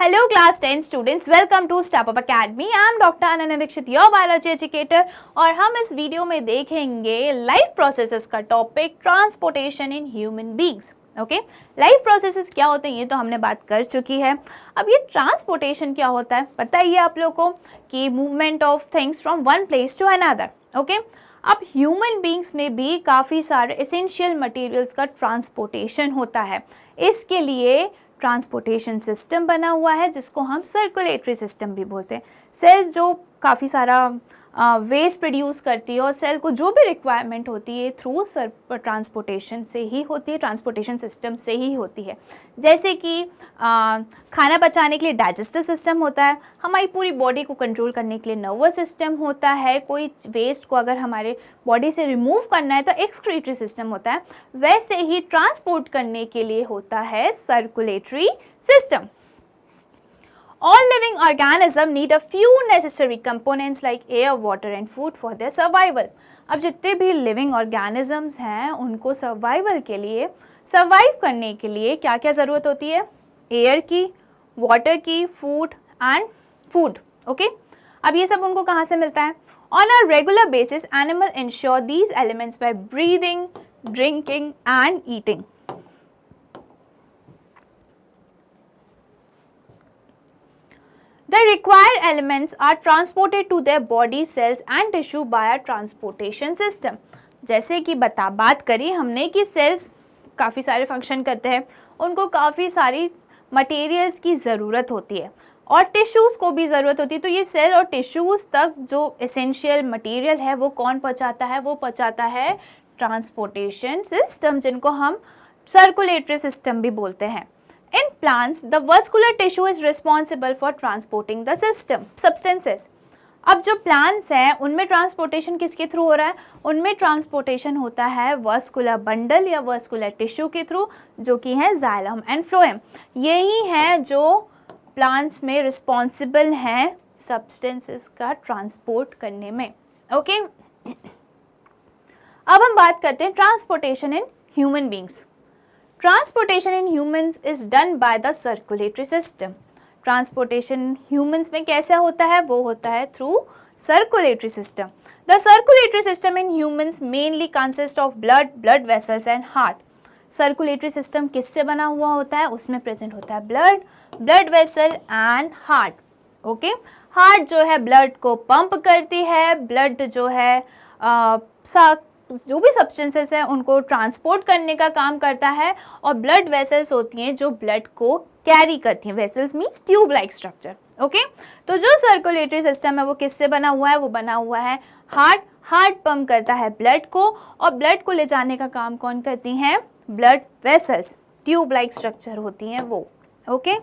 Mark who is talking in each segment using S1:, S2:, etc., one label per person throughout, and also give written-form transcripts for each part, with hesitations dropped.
S1: Hello class 10 students, welcome to Step Up Academy. I am Dr. Ananya Dixit, your biology educator और हम इस video में देखेंगे life processes का topic transportation in human beings. Okay, life processes क्या होते हैं ये तो हमने बात कर चुकी है. अब ये ट्रांसपोर्टेशन क्या होता है पता ही है आप लोगों को कि movement of things from one place to another. Okay, अब ह्यूमन बीइंग्स में भी काफ़ी सारे एसेंशियल मटेरियल्स का ट्रांसपोर्टेशन होता है. इसके लिए ट्रांसपोर्टेशन सिस्टम बना हुआ है जिसको हम सर्कुलेटरी सिस्टम भी बोलते हैं. सेल्स जो काफ़ी सारा वेस्ट प्रोड्यूस करती है और सेल को जो भी रिक्वायरमेंट होती है थ्रू ट्रांसपोर्टेशन से ही होती है, ट्रांसपोर्टेशन सिस्टम से ही होती है. जैसे कि खाना पचाने के लिए डाइजेस्टिव सिस्टम होता है, हमारी पूरी बॉडी को कंट्रोल करने के लिए नर्वस सिस्टम होता है, कोई वेस्ट को अगर हमारे बॉडी से रिमूव करना है तो एक्सक्रीटरी सिस्टम होता है. वैसे ही ट्रांसपोर्ट करने के लिए होता है circulatory system. All living organisms need a few necessary components like air, water and food for their survival. अब जितने भी living organisms हैं उनको survival के लिए, survive करने के लिए क्या क्या ज़रूरत होती है? Air की, water की, food and food. Okay? अब ये सब उनको कहाँ से मिलता है? On a regular basis, animals ensure these elements by breathing, drinking and eating. The required elements are transported to their body cells and tissue by a transportation system. जैसे कि बात करी हमने कि सेल्स काफ़ी सारे फंक्शन करते हैं, उनको काफ़ी सारी मटेरियल्स की ज़रूरत होती है और टिश्यूज़ को भी ज़रूरत होती है. तो ये सेल और टिश्यूज़ तक जो एसेंशियल मटेरियल है वो कौन पहुँचाता है? वो पहुँचाता है ट्रांसपोर्टेशन सिस्टम, जिनको हम सर्कुलेटरी सिस्टम भी बोलते हैं. In plants, the vascular tissue is responsible for transporting the substances. अब जो plants हैं उनमें ट्रांसपोर्टेशन किसके थ्रू हो रहा है? उनमें ट्रांसपोर्टेशन होता है वस्कुलर बंडल या वस्कुलर टिश्यू के थ्रू, जो कि है जाइलम एंड फ्लोएम. यही है जो प्लांट्स में रिस्पॉन्सिबल हैं सब्सटेंसेस का ट्रांसपोर्ट करने में. ओके, अब हम बात करते हैं transportation in human beings. Transportation in humans is done by the circulatory system. Transportation humans में कैसा होता है? वो होता है through circulatory system. The circulatory system in humans mainly consists of blood vessels and heart. Circulatory system किससे बना हुआ होता है? उसमें present होता है blood vessel and heart. Okay? Heart जो है blood को pump करती है, blood जो है जो भी सब्सटेंसेस हैं उनको ट्रांसपोर्ट करने का काम करता है, और ब्लड वेसल्स होती हैं जो ब्लड को कैरी करती हैं. Vessels means tube like structure. Okay, तो जो सर्कुलेटरी सिस्टम है वो किससे बना हुआ है? वो बना हुआ है हार्ट पंप करता है ब्लड को, और ब्लड को ले जाने का काम कौन करती हैं? Blood vessels, tube like structure होती हैं वो. ओके,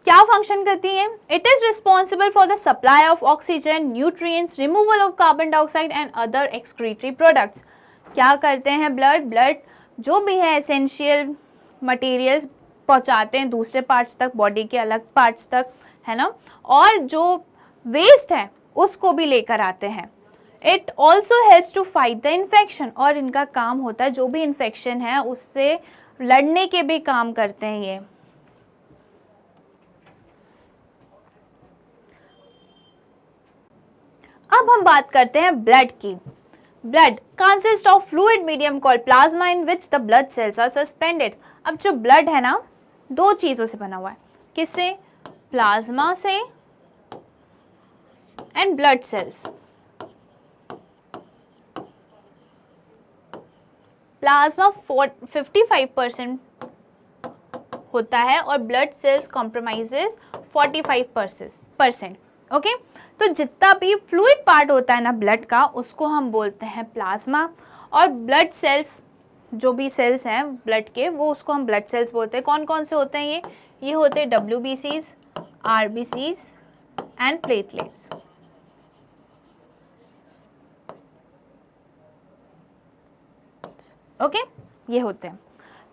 S1: क्या फंक्शन करती हैं? It is responsible for the supply of oxygen, nutrients, removal of carbon dioxide and other excretory products. क्या करते हैं? ब्लड जो भी है एसेंशियल मटेरियल्स पहुंचाते हैं दूसरे पार्ट्स तक, बॉडी के अलग पार्ट्स तक, है ना, और जो वेस्ट है उसको भी लेकर आते हैं. It also helps to fight the infection, और इनका काम होता है जो भी इन्फेक्शन है उससे लड़ने के भी काम करते हैं ये. अब हम बात करते हैं ब्लड की. Blood consist of fluid medium called plasma in which the blood cells are suspended. अब जो ब्लड है ना, दो चीज़ों से बना हुआ है. किससे? प्लाज्मा से एंड ब्लड सेल्स. प्लाज्मा 55% होता है और ब्लड सेल्स कॉम्प्रोमाइजेस 45%. ओके, तो जितना भी फ्लूइड पार्ट होता है ना ब्लड का, उसको हम बोलते हैं प्लाज्मा, और ब्लड सेल्स जो भी सेल्स हैं ब्लड के वो उसको हम ब्लड सेल्स बोलते हैं. कौन कौन से होते हैं ये होते हैं WBCs, RBCs and platelets. Okay, ये होते हैं.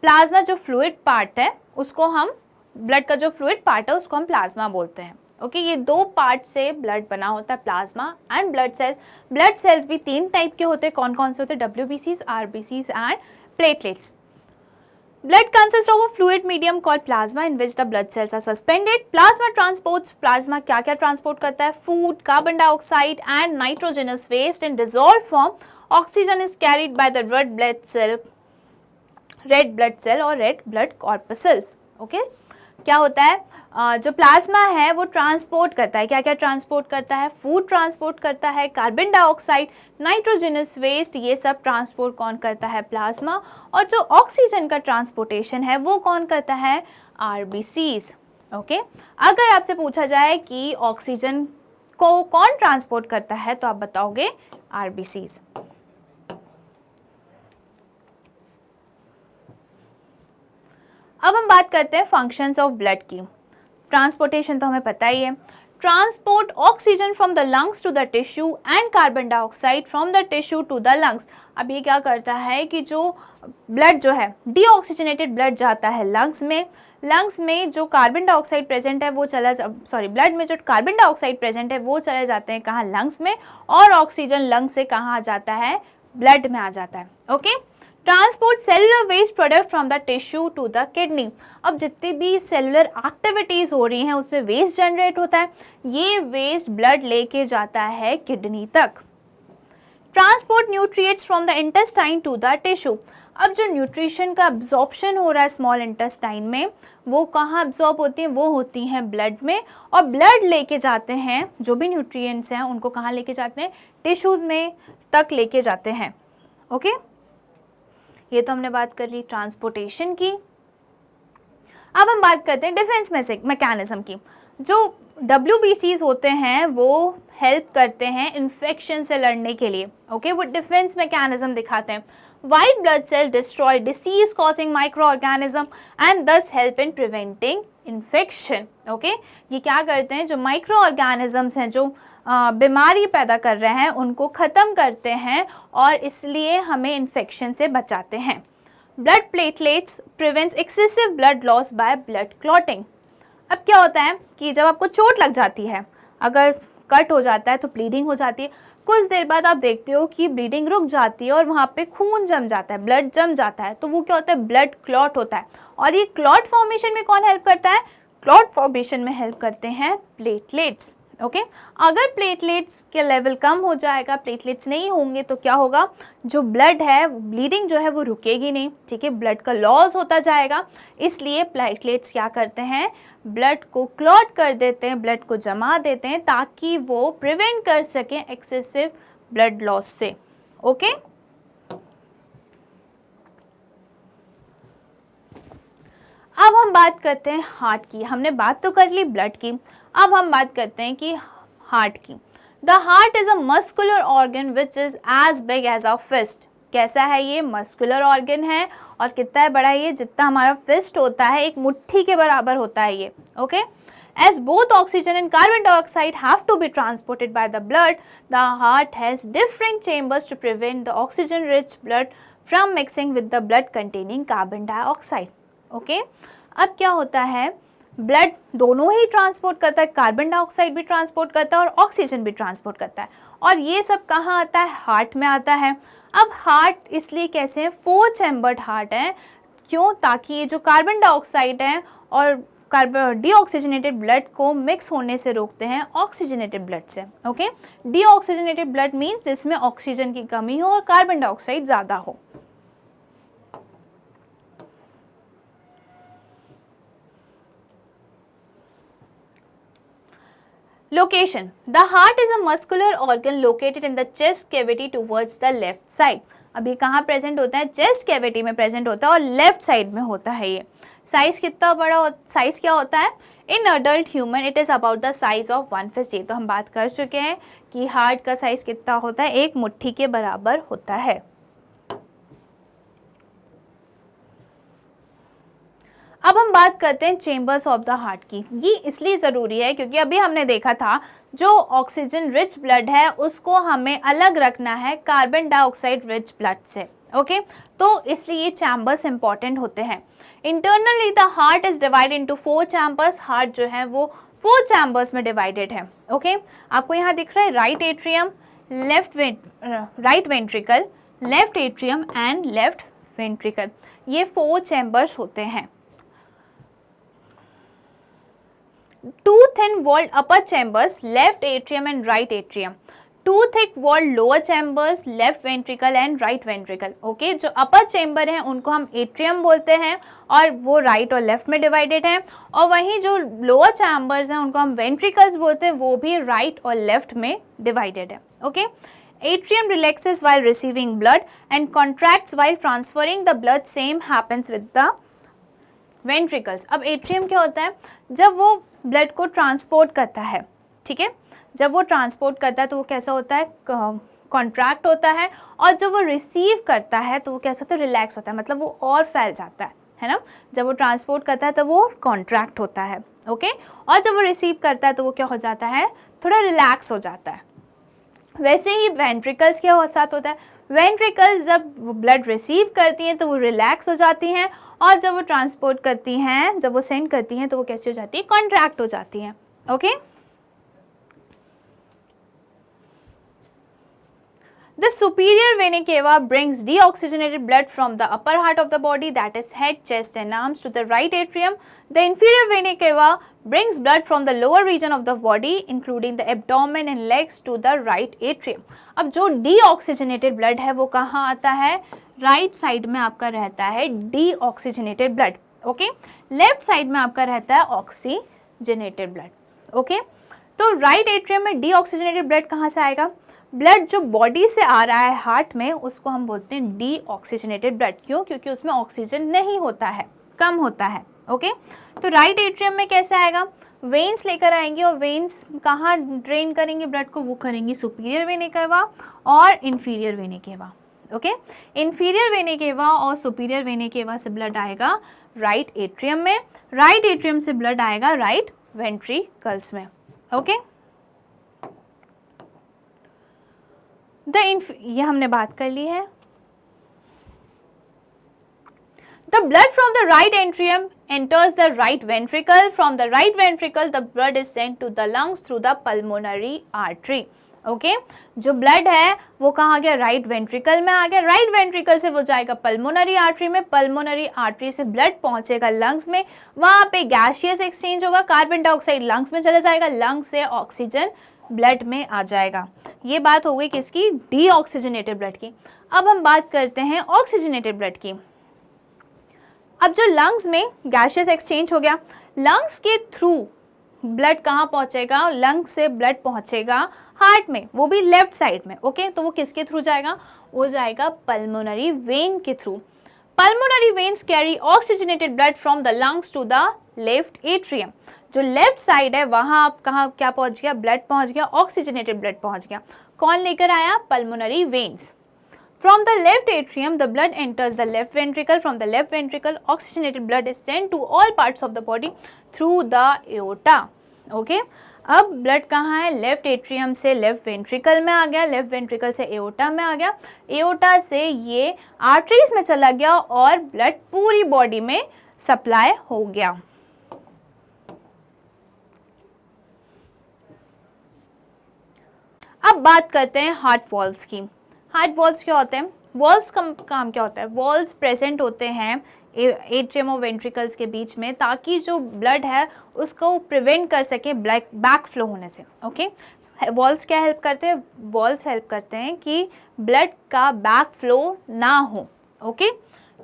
S1: प्लाज्मा जो फ्लूइड पार्ट है उसको हम, ब्लड का जो फ्लूइड पार्ट है उसको हम प्लाज्मा बोलते हैं. ओके, ये दो पार्ट से ब्लड बना होता है, plasma and blood cell. Blood cells भी तीन टाइप के होते हैं. कौन कौन से होते हैं? WBCs, RBCs and platelets. Blood consists of a fluid medium called plasma in which the blood cells are suspended. Plasma transports, plasma क्या क्या transport करता है? Food, carbon dioxide and nitrogenous waste in dissolved form. Oxygen is carried by the red blood cell और red blood corpuscles. Okay? क्या होता है? जो plasma है वो ट्रांसपोर्ट करता है, क्या क्या ट्रांसपोर्ट करता है? फूड ट्रांसपोर्ट करता है, कार्बन डाइऑक्साइड, नाइट्रोजनस वेस्ट, ये सब ट्रांसपोर्ट कौन करता है? प्लाज्मा। और जो ऑक्सीजन का ट्रांसपोर्टेशन है वो कौन करता है? आरबीसीज। ओके, अगर आपसे पूछा जाए कि ऑक्सीजन को कौन ट्रांसपोर्ट करता है तो आप बताओगे आरबीसीज। अब हम बात करते हैं फंक्शंस ऑफ ब्लड की। ट्रांसपोर्टेशन तो हमें पता ही है, transport oxygen from the lungs to the tissue and carbon dioxide from the tissue to the lungs. अब ये क्या करता है कि जो ब्लड जो है डीऑक्सीजनेटेड ब्लड जाता है लंग्स में जो कार्बन डाइऑक्साइड प्रेजेंट है वो ब्लड में जो कार्बन डाइऑक्साइड प्रेजेंट है वो चले जाते हैं कहाँ? लंग्स में, और ऑक्सीजन लंग से कहाँ आ जाता है? ब्लड में आ जाता है। Okay, transport cellular waste product from the tissue to the kidney. अब जितनी भी सेलुलर एक्टिविटीज हो रही हैं उसमें वेस्ट जनरेट होता है, ये वेस्ट ब्लड लेके जाता है किडनी तक। Transport nutrients from the intestine to the tissue. अब जो न्यूट्रिशन का अब्जॉर्प्शन हो रहा है स्मॉल इंटेस्टाइन में, वो कहाँ अब्जॉर्ब होती हैं? वो होती हैं ब्लड में, और ब्लड लेके जाते हैं जो भी न्यूट्रिएंट्स हैं उनको कहाँ लेके जाते हैं? टिश्यू में तक लेके जाते हैं। ओके, ये तो हमने बात कर ली ट्रांसपोर्टेशन की। अब हम बात करते हैं डिफेंस मैकेनिज्म की। जो WBCs होते हैं वो हेल्प करते हैं इन्फेक्शन से लड़ने के लिए। ओके, वो डिफेंस मैकेनिज्म दिखाते हैं। White blood cell destroy disease causing micro organism and thus help in preventing infection. Okay, ये क्या करते हैं? जो माइक्रो ऑर्गेनिजम्स हैं जो बीमारी पैदा कर रहे हैं उनको ख़त्म करते हैं और इसलिए हमें इन्फेक्शन से बचाते हैं। Blood platelets prevents excessive blood loss by blood clotting. अब क्या होता है कि जब आपको चोट लग जाती है, अगर कट हो जाता है तो ब्लीडिंग हो जाती है, कुछ देर बाद आप देखते हो कि ब्लीडिंग रुक जाती है और वहाँ पे खून जम जाता है, ब्लड जम जाता है, तो वो क्या होता है? ब्लड क्लॉट होता है। और ये क्लॉट फॉर्मेशन में कौन हेल्प करता है? क्लॉट फॉर्मेशन में हेल्प करते हैं प्लेटलेट्स। ओके, अगर प्लेटलेट्स के लेवल कम हो जाएगा, प्लेटलेट्स नहीं होंगे तो क्या होगा? जो ब्लड है, ब्लीडिंग जो है वो रुकेगी नहीं, ठीक है, ब्लड का लॉस होता जाएगा। इसलिए प्लेटलेट्स क्या करते हैं? ब्लड को क्लॉट कर देते हैं, ब्लड को जमा देते हैं ताकि वो प्रिवेंट कर सकें एक्सेसिव ब्लड लॉस से। ओके, अब हम बात करते हैं हार्ट की। हमने बात तो कर ली ब्लड की, अब हम बात करते हैं कि हार्ट की। The heart is a muscular organ which is as big as a fist. कैसा है ये? मस्कुलर ऑर्गन है और कितना बड़ा है ये? जितना हमारा फिस्ट होता है, एक मुट्ठी के बराबर होता है ये। Okay, as both oxygen and carbon dioxide have to be transported by the blood, the heart has different chambers to prevent the oxygen rich blood from mixing with the blood containing carbon dioxide. Okay, अब क्या होता है? Blood दोनों ही transport करता है, carbon dioxide भी transport करता है और ऑक्सीजन भी ट्रांसपोर्ट करता है, और ये सब कहाँ आता है? हार्ट में आता है। अब हार्ट इसलिए कैसे है? 4 चैम्बर्ड हार्ट है। क्यों? ताकि ये जो कार्बन डाइऑक्साइड है और डीऑक्सीजनेटेड ब्लड को मिक्स होने से रोकते हैं ऑक्सीजनेटेड ब्लड से। ओके, डीऑक्सीजनेटेड ब्लड मीन्स जिसमें ऑक्सीजन की कमी हो और कार्बन डाइऑक्साइड ज़्यादा हो। Location. The heart is a muscular organ located in the chest cavity towards the left side. अब ये कहाँ प्रेजेंट होता है? चेस्ट कैविटी में प्रेजेंट होता है और लेफ्ट साइड में होता है ये। साइज कितना बड़ा साइज क्या होता है? In adult human it is about the size of 1 fist. ये तो हम बात कर चुके हैं कि हार्ट का साइज कितना होता है? एक मुट्ठी के बराबर होता है। अब हम बात करते हैं चेम्बर्स ऑफ द हार्ट की। ये इसलिए ज़रूरी है क्योंकि अभी हमने देखा था जो ऑक्सीजन रिच ब्लड है उसको हमें अलग रखना है कार्बन डाइऑक्साइड रिच ब्लड से। ओके, तो इसलिए ये चैम्बर्स इंपॉर्टेंट होते हैं। Internally the heart is divided into 4 chambers. Heart जो है वो 4 चैम्बर्स में डिवाइडेड है। ओके, आपको यहाँ दिख रहा है right atrium, right ventricle, left atrium and left ventricle. ये 4 चैम्बर्स होते हैं। Two thin walled upper chambers, left atrium and right atrium. Two thick walled lower chambers, left ventricle and right ventricle. Okay, जो upper chamber हैं उनको हम atrium बोलते हैं और वो राइट और लेफ्ट में डिवाइडेड हैं, और वहीं जो लोअर चैम्बर्स हैं उनको हम वेंट्रिकल्स बोलते हैं, वो भी राइट और लेफ्ट में डिवाइडेड है। Okay, atrium relaxes while receiving blood and contracts while transferring the blood. Same happens with the ventricles. अब atrium क्या होता है? जब वो ब्लड को ट्रांसपोर्ट करता है, ठीक है, जब वो ट्रांसपोर्ट करता है तो वो कैसा होता है? कॉन्ट्रैक्ट होता है, और जब वो रिसीव करता है तो वो कैसा होता है? रिलैक्स होता है, मतलब वो और फैल जाता है ना। जब वो ट्रांसपोर्ट करता है तो वो कॉन्ट्रैक्ट होता है, ओके, और जब वो रिसीव करता है तो वो क्या हो जाता है? थोड़ा रिलैक्स हो जाता है। वैसे ही वेंट्रिकल्स क्या साथ होता है? वेंट्रिकल्स जब ब्लड रिसीव करती हैं तो वो रिलैक्स हो जाती हैं, और जब वो ट्रांसपोर्ट करती हैं, जब वो सेंड करती हैं तो वो कैसी हो जाती है? कॉन्ट्रैक्ट हो जाती हैं। Okay, The superior vena cava brings deoxygenated blood from the upper heart of the body, that is head, chest and arms, to the right atrium. The inferior vena cava brings blood from the lower region of the body, including the abdomen and legs, to the right atrium. अब जो deoxygenated blood है वो कहाँ आता है? Right side में आपका रहता है deoxygenated blood. Okay, left side में आपका रहता है ऑक्सीजनेटेड ब्लड। ओके, तो राइट एट्रियम में डीऑक्सीजनेटेड ब्लड कहाँ से आएगा? ब्लड जो बॉडी से आ रहा है हार्ट में, उसको हम बोलते हैं डीऑक्सीजनेटेड ब्लड। क्यों? क्योंकि उसमें ऑक्सीजन नहीं होता है, कम होता है। ओके, तो राइट एट्रियम में कैसे आएगा? वेन्स लेकर आएंगे, और वेन्स कहाँ ड्रेन करेंगे ब्लड को? वो करेंगे सुपीरियर वेने केवा और इन्फीरियर वेने केवा। ओके, इन्फीरियर वेने केवा और सुपीरियर वेने केवा से ब्लड आएगा राइट एट्रियम में, राइट एट्रियम से ब्लड आएगा राइट वेंट्रिकल्स में। ओके, ये हमने बात कर ली है। The blood from the right atrium enters the right ventricle. From the right ventricle, the blood is sent to the lungs through the pulmonary artery. Okay, जो blood है वो कहाँ गया? राइट वेंट्रिकल में आ गया, राइट वेंट्रिकल से वो जाएगा पल्मोनरी आर्टरी में, पल्मोनरी आर्टरी से ब्लड पहुंचेगा लंग्स में, वहाँ पे गैसियस एक्सचेंज होगा, कार्बन डाइऑक्साइड लंग्स में चला जाएगा, लंग्स से ऑक्सीजन ब्लड में आ जाएगा। ये बात हो गई किसकी? डीऑक्सीजनेटेड ब्लड की। अब हम बात करते हैं ऑक्सीजनेटेड ब्लड की। अब जो लंग्स में गैसियस एक्सचेंज हो गया, लंग्स के थ्रू ब्लड कहाँ पहुंचेगा? लंग्स से ब्लड पहुंचेगा हार्ट में, वो भी लेफ्ट साइड में। ओके, तो वो किसके थ्रू जाएगा? वो जाएगा पल्मोनरी वेन के through. Pulmonary veins carry oxygenated blood from the lungs to the left atrium. जो लेफ्ट साइड है वहां आप कहाँ क्या पहुंच गया? ब्लड पहुंच गया, ऑक्सीजनेटेड ब्लड पहुंच गया। कौन लेकर आया? Pulmonary veins. From the left atrium, the blood enters the left ventricle. From the left ventricle, oxygenated blood is sent to all parts of the body through the aorta. Okay? अब blood कहाँ है? Left atrium से left ventricle में आ गया, left ventricle से aorta में आ गया, aorta से ये आर्टरीज में चला गया और ब्लड पूरी बॉडी में सप्लाई हो गया। अब बात करते हैं हार्ट वॉल्स की। हार्ट वॉल्स क्या होते हैं? वॉल्स का काम क्या होता है? वॉल्स प्रेजेंट होते हैं एट्रियम और वेंट्रिकल्स के बीच में, ताकि जो ब्लड है उसको प्रिवेंट कर सके बैक फ्लो होने से। ओके, वॉल्स क्या हेल्प करते हैं? वॉल्स हेल्प करते हैं कि ब्लड का बैक फ्लो ना हो। ओके,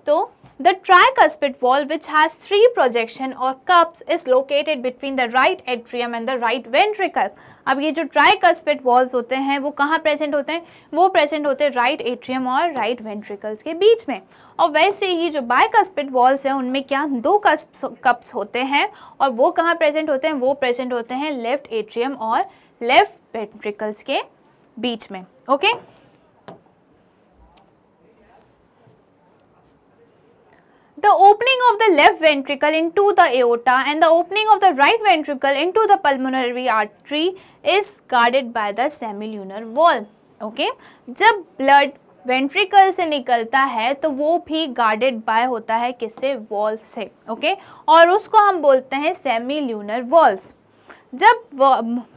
S1: तो the tricuspid valve, which has 3 projection or cups, is located between the right atrium and the right ventricle. अब ये जो tricuspid valves होते हैं वो कहाँ प्रेजेंट होते हैं? वो प्रेजेंट होते हैं राइट एट्रियम और राइट वेंट्रिकल्स के बीच में। और वैसे ही जो bicuspid valves हैं उनमें क्या 2 कप्स होते हैं, और वो कहाँ प्रेजेंट होते हैं? वो प्रेजेंट होते हैं लेफ्ट एट्रियम और लेफ्ट वेंट्रिकल्स के बीच में। Okay, the opening of the left ventricle into the aorta and the opening of the right ventricle into the pulmonary artery is guarded by the semilunar valve. Okay? जब blood ventricle से निकलता है तो वो भी guarded by होता है किससे? वॉल्व से। ओके, और उसको हम बोलते हैं सेमील्यूनर वॉल्व्स। जब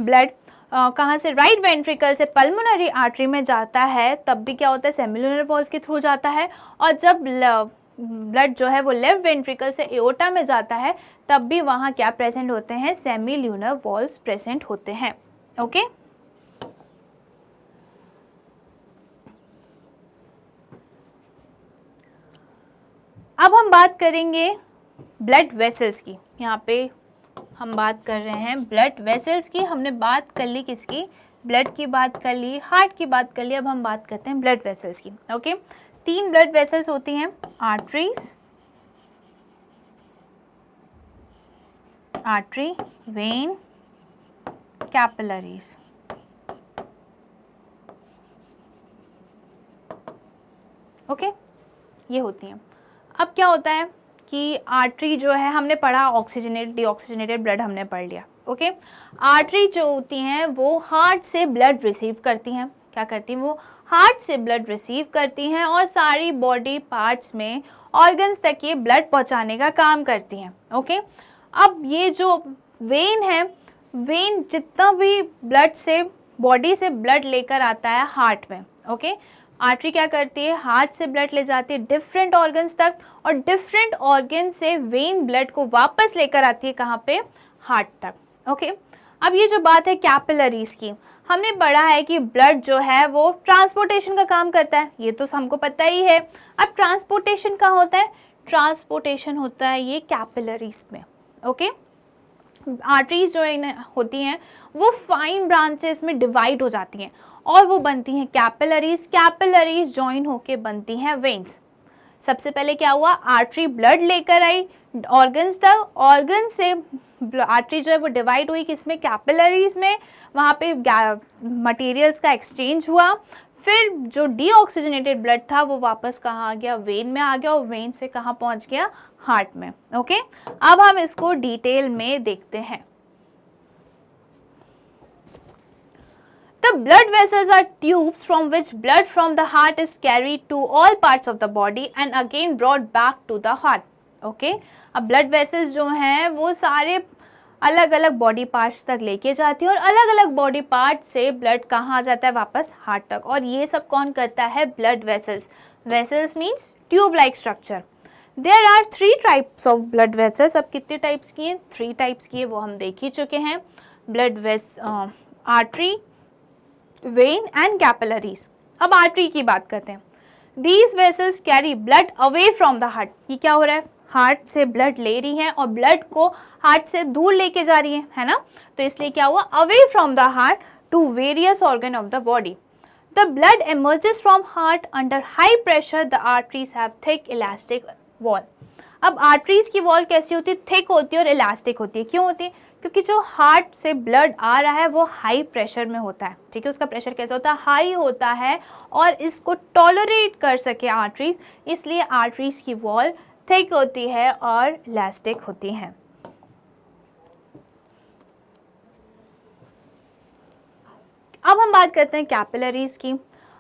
S1: ब्लड कहाँ से? राइट वेंट्रिकल से पल्मोनरी आर्टरी में जाता है तब भी क्या होता है? सेमील्यूनर वॉल्व के थ्रू जाता है। और जब ब्लड जो है वो लेफ्ट वेंट्रिकल से एओर्टा में जाता है, तब भी वहाँ क्या प्रेजेंट होते हैं, सेमी ल्यूनर वॉल्व्स प्रेजेंट होते हैं। ओके अब हम बात करेंगे ब्लड वेसल्स की। यहाँ पे हम बात कर रहे हैं ब्लड वेसल्स की। हमने बात कर ली किसकी, ब्लड की बात कर ली, हार्ट की बात कर ली, अब हम बात करते हैं ब्लड वेसल्स की। ओके 3 ब्लड वेसल्स होती हैं, arteries, artery, when, capillaries. Okay ये होती हैं। अब क्या होता है कि आर्टरी जो है हमने पढ़ा, ऑक्सीजनेटेड डीऑक्सीजनेटेड ब्लड हमने पढ़ लिया। ओके आर्टरी जो होती हैं वो हार्ट से ब्लड रिसीव करती हैं। क्या करती हैं, वो हार्ट से ब्लड रिसीव करती हैं और सारी बॉडी पार्ट्स में ऑर्गन्स तक ये ब्लड पहुंचाने का काम करती हैं। ओके अब ये जो वेन है, वेन जितना भी ब्लड से बॉडी से ब्लड लेकर आता है हार्ट में। ओके आर्टरी क्या करती है, हार्ट से ब्लड ले जाती है डिफरेंट ऑर्गन्स तक, और डिफरेंट ऑर्गन से वेन ब्लड को वापस लेकर आती है कहाँ पे, हार्ट तक। ओके अब ये जो बात है कैपिलरीज की, हमने पढ़ा है कि ब्लड जो है वो ट्रांसपोर्टेशन का काम करता है, ये तो हमको पता ही है। अब ट्रांसपोर्टेशन कहाँ होता है, ट्रांसपोर्टेशन होता है ये कैपिलरीज में। ओके आर्टरीज जो होती हैं वो फाइन ब्रांचेस में डिवाइड हो जाती हैं और वो बनती हैं कैपिलरीज। कैपिलरीज जॉइन होके बनती हैं वेन्स। सबसे पहले क्या हुआ, आर्टरी ब्लड लेकर आई ऑर्गन्स तक, ऑर्गन से आर्टरी जो है वो डिवाइड हुई किसमें, कैपिलरीज में, वहाँ पे मटेरियल्स का एक्सचेंज हुआ, फिर जो डीऑक्सीजनेटेड ब्लड था वो वापस कहाँ आ गया, वेन में आ गया, और वेन से कहाँ पहुँच गया, हार्ट में। ओके अब हम इसको डिटेल में देखते हैं। The blood vessels are tubes from which blood from the heart is carried to all parts of the body and again brought back to the heart. Okay? अब blood vessels जो हैं वो सारे अलग अलग बॉडी पार्ट्स तक लेके जाती है और अलग अलग बॉडी पार्ट से ब्लड कहाँ आ जाता है, वापस हार्ट तक। और ये सब कौन करता है, blood vessels. Vessels means tube like structure. There are 3 types of blood vessels. अब कितने टाइप्स की हैं, 3 टाइप्स की है, वो हम देख ही चुके हैं। Blood artery, when and capillaries. अब आर्टरी की बात करते हैं। These vessels carry blood away from the heart. ये क्या हो रहा है, हार्ट से ब्लड ले रही हैं और ब्लड को हार्ट से दूर लेके जा रही है ना, तो इसलिए क्या हुआ, away from the heart to various organ of the body. The blood emerges from heart under high pressure. The arteries have thick elastic wall. अब आर्टरीज की वॉल कैसी होती है, थिक होती है और इलास्टिक होती है। क्यों होती है, क्योंकि जो हार्ट से ब्लड आ रहा है वो हाई प्रेशर में होता है। ठीक है, उसका प्रेशर कैसा होता है, हाई होता है, और इसको टॉलरेट कर सके आर्टरीज, इसलिए आर्टरीज की वॉल थिक होती है और इलास्टिक होती हैं। अब हम बात करते हैं कैपिलरीज की।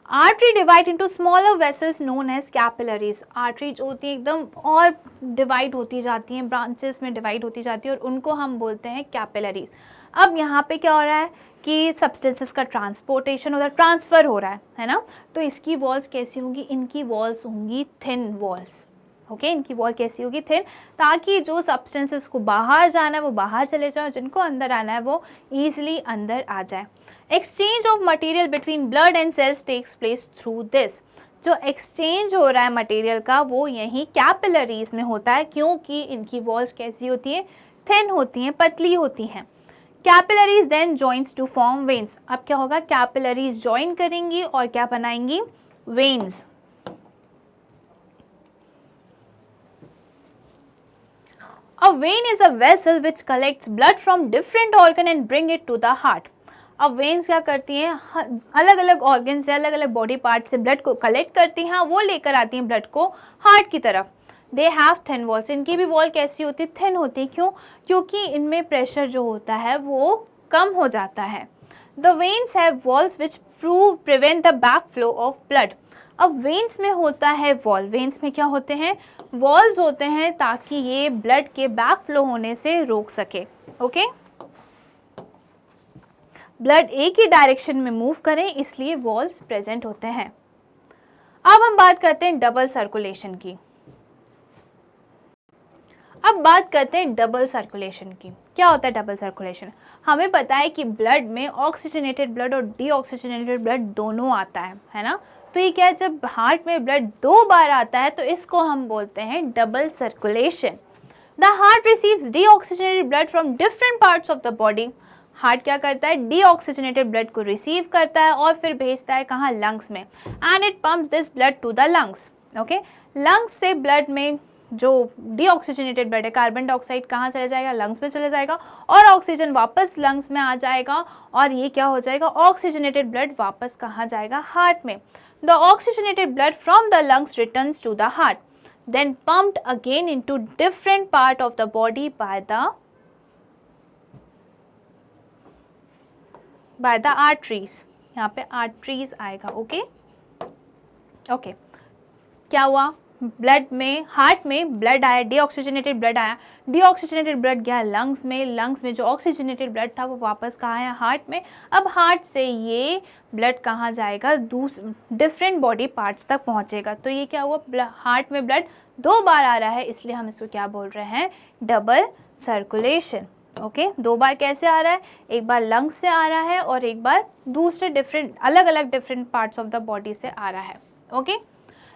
S1: Artery divide into smaller vessels known as capillaries. Artery जो होती है एकदम और डिवाइड होती जाती हैं, ब्रांचेस में डिवाइड होती जाती है, और उनको हम बोलते हैं कैपिलरीज। अब यहाँ पे क्या हो रहा है कि सब्सटेंसेस का ट्रांसपोर्टेशन होता है, ट्रांसफ़र हो रहा है ना, तो इसकी वॉल्स कैसी होंगी, इनकी वॉल्स होंगी थिन वॉल्स। ओके इनकी वॉल कैसी होगी, थिन, ताकि जो सब्सटेंसेस को बाहर जाना है वो बाहर चले जाए, जिनको अंदर आना है वो ईजिली अंदर आ जाए। Exchange of material between blood and cells takes place through this. जो एक्सचेंज हो रहा है मटेरियल का वो यहीं कैपिलरीज में होता है, क्योंकि इनकी वॉल्स कैसी होती है, थिन होती हैं, पतली होती हैं। Capillaries then joins to form veins. अब क्या होगा, कैपिलरीज जॉइन करेंगी और क्या बनाएंगी, veins. A vein is a vessel which collects blood from different organ and bring it to the heart. अब वेन्स क्या करती हैं, अलग अलग ऑर्गन से, अलग अलग बॉडी पार्ट से ब्लड को कलेक्ट करती हैं, वो लेकर आती हैं ब्लड को हार्ट की तरफ। They have thin walls. इनकी भी वॉल कैसी होती है, थिन होती है। क्यों, क्योंकि इनमें प्रेशर जो होता है वो कम हो जाता है। The veins have walls which prevent the back flow of blood. अब वेन्स में होता है वॉल, वेन्स में क्या होते हैं, वॉल्स होते हैं, ताकि ये ब्लड के बैक फ्लो होने से रोक सके। ओके ब्लड एक ही डायरेक्शन में मूव करें, इसलिए वॉल्स प्रेजेंट होते हैं। अब हम बात करते हैं डबल सर्कुलेशन की। अब बात करते हैं डबल सर्कुलेशन की। क्या होता है डबल सर्कुलेशन? हमें पता है कि ब्लड में ऑक्सीजनेटेड ब्लड और डीऑक्सीजनेटेड ब्लड दोनों आता है ना। तो ये क्या है, जब हार्ट में ब्लड 2 बार आता है तो इसको हम बोलते हैं double circulation. The heart receives deoxygenated blood from different parts of the body. Heart क्या करता है, डीऑक्सीजनेटेड ब्लड को रिसीव करता है और फिर भेजता है कहाँ, लंग्स में, and it pumps this blood to the lungs. Okay, lungs से ब्लड में जो डीऑक्सीजनेटेड ब्लड है, कार्बन डाइऑक्साइड कहाँ चला जाएगा, लंग्स में चला जाएगा, और ऑक्सीजन वापस लंग्स में आ जाएगा, और ये क्या हो जाएगा, ऑक्सीजनेटेड ब्लड वापस कहाँ जाएगा, हार्ट में। The oxygenated blood from the lungs returns to the heart, then pumped again into different part of the body by the arteries। यहाँ पे arteries आएगा। ओके, क्या हुआ, ब्लड में, हार्ट में ब्लड आया, डीऑक्सीजनेटेड ब्लड आया, डीऑक्सीजनेटेड ब्लड गया लंग्स में, लंग्स में जो ऑक्सीजनेटेड ब्लड था वो वापस कहाँ आया, हार्ट में। अब हार्ट से ये ब्लड कहाँ जाएगा, डिफरेंट बॉडी पार्ट्स तक पहुँचेगा। तो ये क्या हुआ, हार्ट में ब्लड 2 बार आ रहा है, इसलिए हम इसको क्या बोल रहे हैं, डबल सर्कुलेशन। ओके, 2 बार कैसे आ रहा है, एक बार लंग्स से आ रहा है और एक बार दूसरे डिफरेंट, अलग अलग different parts of the body से आ रहा है। Okay,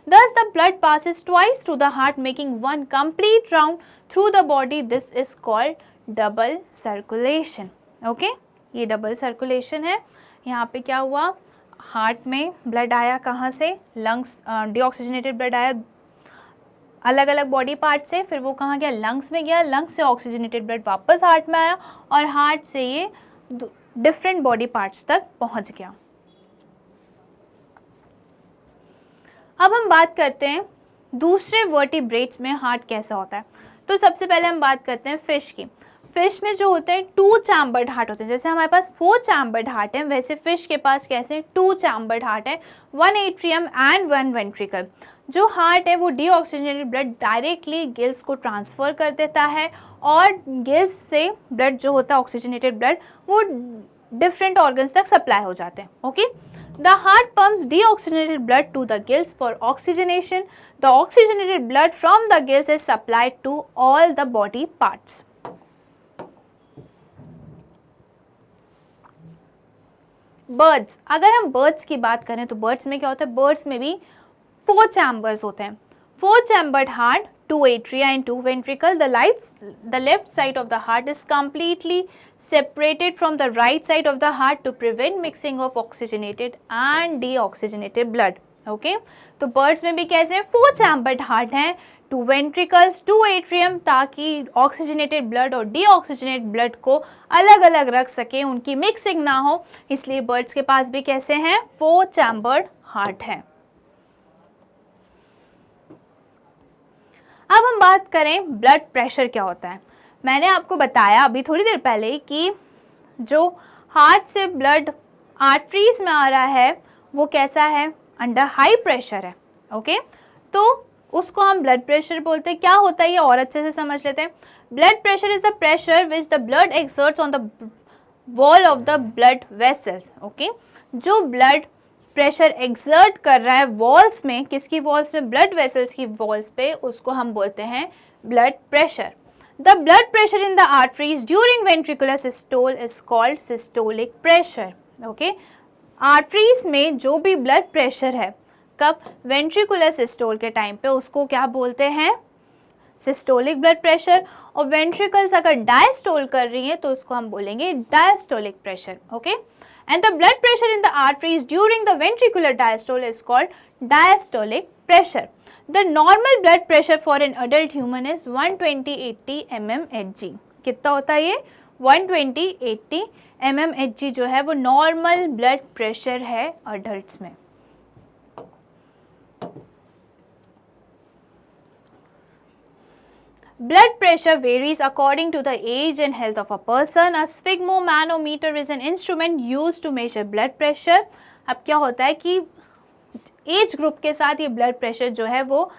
S1: thus the blood passes twice through the heart making one complete round through the body। This is called double circulation। Okay, ये डबल सर्कुलेशन है। यहाँ पे क्या हुआ, हार्ट में ब्लड आया कहाँ से, लंग्स, डीऑक्सीजनेटेड ब्लड आया अलग अलग बॉडी पार्ट से, फिर वो कहाँ गया, लंग्स में गया, लंग्स से ऑक्सीजनेटेड ब्लड वापस हार्ट में आया और हार्ट से ये डिफरेंट बॉडी पार्ट्स तक पहुँच गया। अब हम बात करते हैं दूसरे वर्टिब्रेट्स में हार्ट कैसा होता है। तो सबसे पहले हम बात करते हैं फिश की। फिश में जो होते हैं 2 चैम्बर्ड हार्ट होते हैं। जैसे हमारे पास 4 चैम्बर्ड हार्ट है, वैसे फिश के पास कैसे 2 चैम्बर्ड हार्ट है, 1 एट्रियम एंड 1 वेंट्रिकल। जो हार्ट है वो डीऑक्सीजनेटेड ब्लड डायरेक्टली गिल्स को ट्रांसफ़र कर देता है और गिल्स से ब्लड जो होता है ऑक्सीजनेटेड ब्लड वो डिफरेंट ऑर्गन्स तक सप्लाई हो जाते हैं। Okay, the heart pumps deoxygenated blood to the gills for oxygenation। The oxygenated blood from the gills is supplied to all the body parts। Birds, अगर हम बर्ड्स की बात करें तो बर्ड्स में क्या होता है, बर्ड्स में भी 4 चैम्बर्स होते हैं। 4 chambered heart, 2 atria and 2 ventricle। The left side of the heart is completely separated from the right side of the heart to prevent mixing of oxygenated and deoxygenated blood। Okay, तो birds में भी कैसे 4 chambered heart हैं, 2 ventricles, 2 atrium, ताकि oxygenated blood और deoxygenated blood को अलग अलग रख सके, उनकी मिक्सिंग ना हो, इसलिए बर्ड्स के पास भी कैसे हैं 4 चैम्बर्ड हार्ट हैं। अब हम बात करें ब्लड प्रेशर क्या होता है। मैंने आपको बताया अभी थोड़ी देर पहले कि जो हार्ट से ब्लड आर्टरीज में आ रहा है वो कैसा है, अंडर हाई प्रेशर है। ओके, तो उसको हम ब्लड प्रेशर बोलते हैं। क्या होता है ये और अच्छे से समझ लेते हैं। Blood pressure is the pressure which the blood exerts on the wall of the blood vessels. Okay, जो ब्लड प्रेशर एक्सर्ट कर रहा है वॉल्स में, किसकी वॉल्स में, ब्लड वेसल्स की वॉल्स पे, उसको हम बोलते हैं blood pressure. The blood pressure in the arteries during ventricular systole is called systolic pressure. Okay, arteries में जो भी ब्लड प्रेशर है कब, वेंट्रिकुलर सिस्टोल के टाइम पे, उसको क्या बोलते हैं, सिस्टोलिक ब्लड प्रेशर। और वेंट्रिकल्स अगर डायस्टोल कर रही हैं तो उसको हम बोलेंगे diastolic pressure. Okay, and the blood pressure in the arteries during the ventricular diastole is called diastolic pressure। The normal blood pressure for an adult human is 120/80 mmHg। कितना होता है ये 120/80 mmHg जो है वो नॉर्मल ब्लड प्रेशर है adults में। Blood pressure varies according to the age and health of a person। A sphygmomanometer is an instrument used to measure blood pressure। अब क्या होता है कि एज ग्रुप के साथ ये ब्लड प्रेशर जो है वो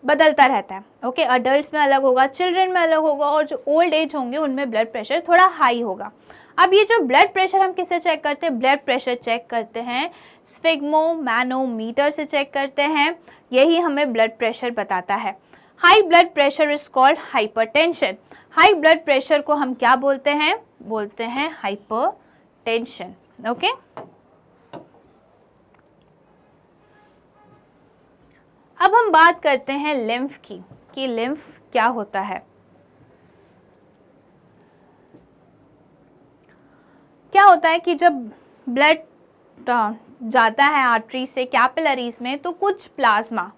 S1: बदलता रहता है। ओके, अडल्ट्स में अलग होगा, चिल्ड्रन में अलग होगा, और जो ओल्ड एज होंगे उनमें ब्लड प्रेशर थोड़ा हाई होगा। अब ये जो ब्लड प्रेशर हम किससे चेक करते हैं, ब्लड प्रेशर चेक करते हैं स्फिग्मोमैनोमीटर से चेक करते हैं, यही हमें ब्लड प्रेशर बताता है। High blood pressure is called hypertension. High blood pressure को हम क्या बोलते हैं? बोलते हैं हाइपरटेंशन। ओके, अब हम बात करते हैं लिम्फ की कि लिम्फ क्या होता है। क्या होता है कि जब ब्लड जाता है आर्टरी से कैपिलरीज में तो कुछ प्लाज्मा,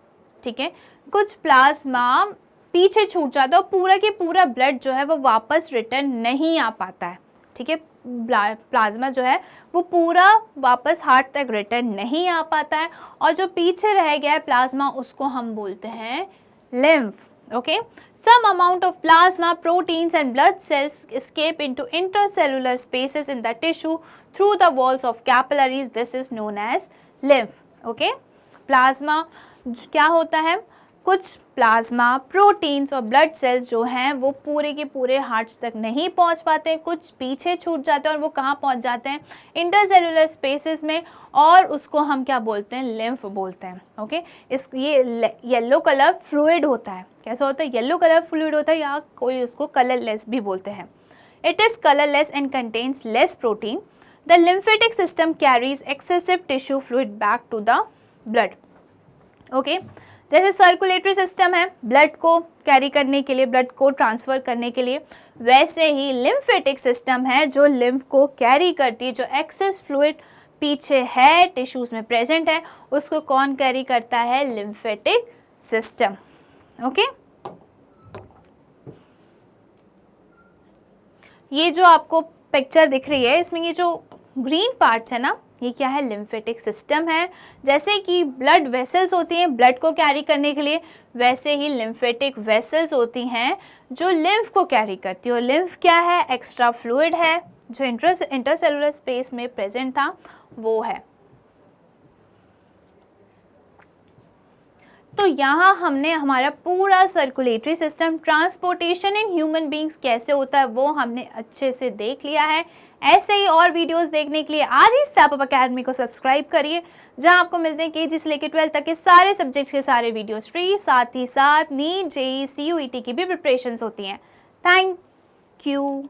S1: ठीक है, कुछ प्लाज्मा पीछे छूट जाता है और पूरा के पूरा ब्लड जो है वो वापस रिटर्न नहीं आ पाता है, ठीक है। प्लाज्मा जो है वो पूरा वापस हार्ट तक रिटर्न नहीं आ पाता है और जो पीछे रह गया है प्लाज्मा उसको हम बोलते हैं lymph. Okay, some amount of plasma, proteins and blood cells escape into intercellular spaces in the tissue through the walls of capillaries. This is known as lymph. Okay, plasma क्या होता है? कुछ प्लाज्मा, प्रोटीन्स और blood cells जो हैं वो पूरे के पूरे हार्ट्स तक नहीं पहुंच पाते, कुछ पीछे छूट जाते हैं और वो कहाँ पहुंच जाते हैं? इंटरसेलुलर स्पेसेस में, और उसको हम क्या बोलते हैं? लिम्फ बोलते हैं। ओके, ये येलो कलर फ्लूइड होता है। कैसा होता है? येलो कलर फ्लूइड होता है, या कोई उसको कलरलेस भी बोलते हैं। It is colourless and contains less protein. The lymphatic system carries excessive tissue fluid back to the blood. Okay, जैसे सर्कुलेटरी सिस्टम है ब्लड को कैरी करने के लिए, ब्लड को ट्रांसफ़र करने के लिए, वैसे ही लिम्फेटिक सिस्टम है जो लिम्फ को कैरी करती है। जो एक्सेस फ्लूइड पीछे है, टिश्यूज़ में प्रेजेंट है, उसको कौन कैरी करता है? Lymphatic system. ओके, ये जो आपको पिक्चर दिख रही है इसमें ये जो ग्रीन पार्ट्स है ना, ये क्या है? लिम्फेटिक सिस्टम है। जैसे कि ब्लड वेसल्स होती हैं ब्लड को कैरी करने के लिए, वैसे ही लिम्फेटिक वेसल्स होती हैं जो लिम्फ को कैरी करती है। और लिम्फ क्या है? एक्स्ट्रा फ्लूइड है, जो इंटरसेलुलर स्पेस में प्रेजेंट था वो है। तो यहाँ हमने हमारा पूरा circulatory system, transportation in human beings कैसे होता है वो हमने अच्छे से देख लिया है। ऐसे ही और वीडियोस देखने के लिए आज ही स्टेप अप अकेडमी को सब्सक्राइब करिए, जहां आपको मिलते हैं केजी से लेकर 12 तक के सारे सब्जेक्ट्स के सारे वीडियोस फ्री। साथ ही साथ नीट, जेईई, सीयूईटी की भी प्रिपरेशंस होती हैं। Thank you.